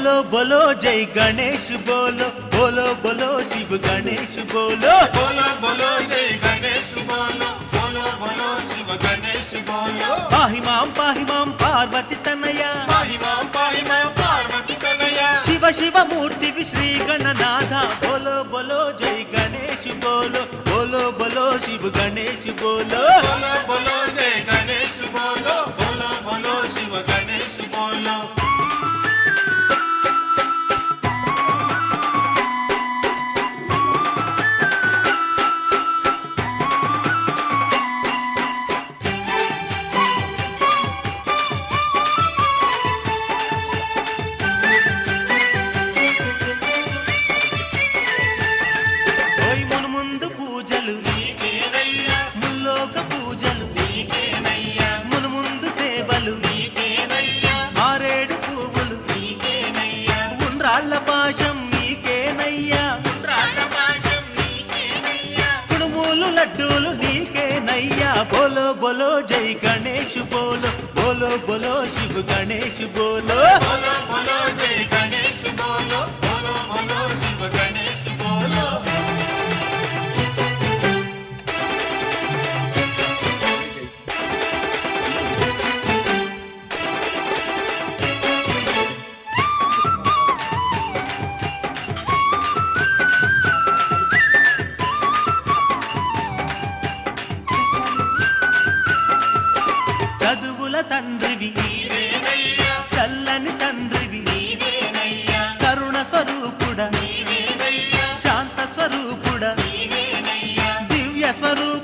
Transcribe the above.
बोलो बोलो जय गणेश बोलो, बोलो बोलो शिव गणेश बोलो, बोलो बोलो जय गणेश बोलो, बोलो बोलो शिव गणेश बोलो। पाहि मां पार्वती तनया, पाहि मां पार्वती तनया, शिव शिव मूर्ति श्री गणनाथ। बोलो बोलो जय गणेश बोलो, बोलो बोलो शिव गणेश बोलो, बोलो बोलो जय गणेश बोलो, बोलो बोलो शिव गणेश बोलो। పాశం నీకేనయ్యా, కుడుములు లడ్డూలు నీకేనయ్యా। బోలో బోలో జై గణేష్ బోలో, బోలో బోలో శివ గణేష్ బోలో, बोलो बोलो जय गणेश बोलो, बोलो बोलो शिव गणेश बोलो। చదువుల తండ్రివి చల్లని తండ్రివి, కరుణ స్వరూపుడా శాంత స్వరూపుడా దివ్య స్వరూపుడా।